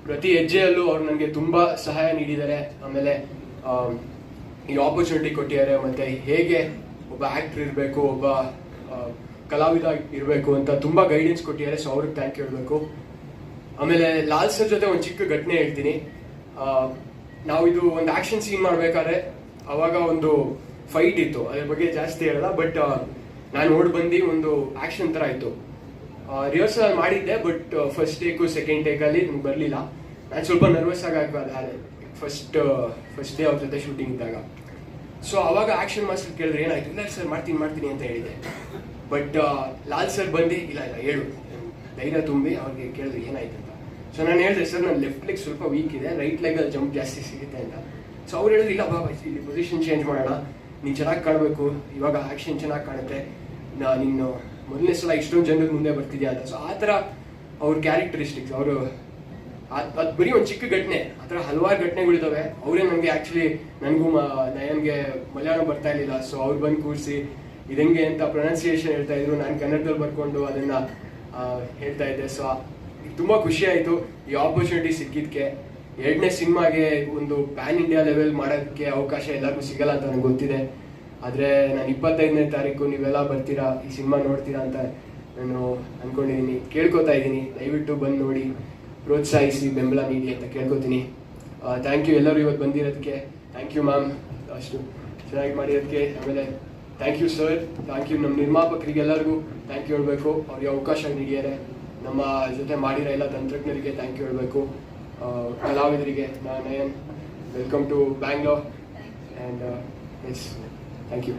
ಪ್ರತಿ ಹೆಜ್ಜೆಯಲ್ಲೂ ಅವ್ರು ನನಗೆ ತುಂಬಾ ಸಹಾಯ ನೀಡಿದ್ದಾರೆ. ಆಮೇಲೆ ಈ ಆಪರ್ಚುನಿಟಿ ಕೊಟ್ಟಿದ್ದಾರೆ. ಮತ್ತೆ ಹೇಗೆ ಒಬ್ಬ ಆಕ್ಟರ್ ಇರಬೇಕು, ಒಬ್ಬ ಕಲಾವಿದ ಇರಬೇಕು ಅಂತ ತುಂಬಾ ಗೈಡೆನ್ಸ್ ಕೊಟ್ಟಿದ್ದಾರೆ. ಸೊ ಅವ್ರಿಗೆ ಥ್ಯಾಂಕ್ ಹೇಳಬೇಕು. ಆಮೇಲೆ ಲಾಲ್ ಸರ್ ಜೊತೆ ಒಂದು ಚಿಕ್ಕ ಘಟನೆ ಹೇಳ್ತೀನಿ. ನಾವು ಇದು ಒಂದು ಆಕ್ಷನ್ ಸೀನ್ ಮಾಡ್ಬೇಕಾದ್ರೆ ಅವಾಗ ಒಂದು ಫೈಟ್ ಇತ್ತು, ಅದ್ರ ಬಗ್ಗೆ ಜಾಸ್ತಿ ಹೇಳಲ್ಲ. ಬಟ್ ನಾನು ನೋಡಿ ಬಂದು ಒಂದು ಆಕ್ಷನ್ ತರ ಇತ್ತು. ರಿಹರ್ಸಲ್ ಮಾಡಿದ್ದೆ, ಬಟ್ ಫಸ್ಟ್ ಟೇಕು ಸೆಕೆಂಡ್ ಟೇಕಲ್ಲಿ ನಂಗೆ ಬರಲಿಲ್ಲ. ನಾನು ಸ್ವಲ್ಪ ನರ್ವಸ್ ಆಗಿ ಫಸ್ಟ್ ಡೇ ಅವ್ರ ಜೊತೆ ಶೂಟಿಂಗ್ ಇದ್ದಾಗ. ಸೊ ಅವಾಗ ಆಕ್ಷನ್ ಮಾಸ್ಟರ್ ಕೇಳಿದ್ರೆ ಏನಾಯ್ತು, ಇಲ್ಲ ಸರ್ ಮಾಡ್ತೀನಿ ಅಂತ ಹೇಳಿದೆ. ಬಟ್ ಲಾಲ್ ಸರ್ ಬಂದು ಇಲ್ಲ ಹೇಳು, ಧೈರ್ಯ ತುಂಬಿ ಅವ್ರಿಗೆ ಕೇಳಿದ್ರೆ ಏನಾಯ್ತು ಅಂತ. ಸೊ ನಾನು ಹೇಳಿದೆ, ಸರ್ ನನ್ನ ಲೆಫ್ಟ್ ಲೆಗ್ ಸ್ವಲ್ಪ ವೀಕ್ ಇದೆ, ರೈಟ್ ಲೆಗಲ್ಲಿ ಜಂಪ್ ಜಾಸ್ತಿ ಸಿಗುತ್ತೆ ಅಂತ. ಸೊ ಅವ್ರು ಹೇಳಿದ್ರು, ಇಲ್ಲ ಬಾಬಾ ಇಲ್ಲಿ ಪೊಸಿಷನ್ ಚೇಂಜ್ ಮಾಡೋಣ, ನೀನು ಚೆನ್ನಾಗಿ ಕಾಣಬೇಕು, ಇವಾಗ ಆಕ್ಷನ್ ಚೆನ್ನಾಗಿ ಕಾಣುತ್ತೆ, ನೀನು ಮೊದಲನೇ ಸಲ ಇಷ್ಟೊಂದು ಜನರ ಮುಂದೆ ಬರ್ತಿದ್ಯಾ ಅಂತ. ಸೊ ಆ ಥರ ಅವ್ರ ಕ್ಯಾರೆಕ್ಟರಿಸ್ಟಿಕ್ಸ್, ಅವರು ಅದು ಬರೀ ಒಂದು ಚಿಕ್ಕ ಘಟನೆ, ಆ ಥರ ಹಲವಾರು ಘಟನೆಗಳಿದ್ದಾವೆ. ಅವರೇ ನನಗೆ ಆ್ಯಕ್ಚುಲಿ ನನಗೂ ನಯನ್ಗೆ ಮಲಯಾಳ ಬರ್ತಾ ಇರಲಿಲ್ಲ. ಸೊ ಅವ್ರು ಬಂದು ಕೂರಿಸಿ ಇದಂಗೆ ಅಂತ ಪ್ರೊನೌನ್ಸಿಯೇಷನ್ ಹೇಳ್ತಾ ಇದ್ರು, ನಾನು ಕನ್ನಡದಲ್ಲಿ ಬರ್ಕೊಂಡು ಅದನ್ನ ಹೇಳ್ತಾ ಇದ್ದೆ. ಸೊ ತುಂಬ ಖುಷಿ ಆಯಿತು ಈ ಆಪರ್ಚುನಿಟಿ ಸಿಕ್ಕಿದ್ದಕ್ಕೆ. ಎರಡನೇ ಸಿನಿಮಾಗೆ ಒಂದು ಪ್ಯಾನ್ ಇಂಡಿಯಾ ಲೆವೆಲ್ ಮಾಡೋದಕ್ಕೆ ಅವಕಾಶ ಎಲ್ಲರಿಗೂ ಸಿಗಲ್ಲ ಅಂತ ನನಗೆ ಗೊತ್ತಿದೆ. ಆದರೆ ನಾನು 25ನೇ ತಾರೀಕು ನೀವೆಲ್ಲ ಬರ್ತೀರಾ, ಈ ಸಿನಿಮಾ ನೋಡ್ತೀರಾ ಅಂತ ನಾನು ಅಂದ್ಕೊಂಡಿದ್ದೀನಿ, ಕೇಳ್ಕೊತಾ ಇದ್ದೀನಿ. ದಯವಿಟ್ಟು ಬಂದು ನೋಡಿ, ಪ್ರೋತ್ಸಾಹಿಸಿ, ಬೆಂಬಲ ನೀಡಿ ಅಂತ ಕೇಳ್ಕೊತೀನಿ. ಥ್ಯಾಂಕ್ ಯು ಎಲ್ಲರೂ ಇವತ್ತು ಬಂದಿರೋದಕ್ಕೆ. ಥ್ಯಾಂಕ್ ಯು ಮ್ಯಾಮ್, ಅಷ್ಟು ಚೆನ್ನಾಗಿ ಮಾಡಿರೋದಕ್ಕೆ. ಆಮೇಲೆ thank you sir, thank you ನಮ್ಮ ನಿರ್ಮಾಪಕರಿಗೆಲ್ಲರಿಗೂ ಥ್ಯಾಂಕ್ ಯು ಹೇಳಬೇಕು, ಅವ್ರಿಗೆ ಅವಕಾಶ ನೀಡಿದ್ದಾರೆ. ನಮ್ಮ ಜೊತೆ ಮಾಡಿರೋ ಎಲ್ಲ ತಂತ್ರಜ್ಞರಿಗೆ ಥ್ಯಾಂಕ್ ಯು ಹೇಳಬೇಕು. ಕಲಾವಿದರಿಗೆ Nayan, welcome to Bangalore and yes thank you.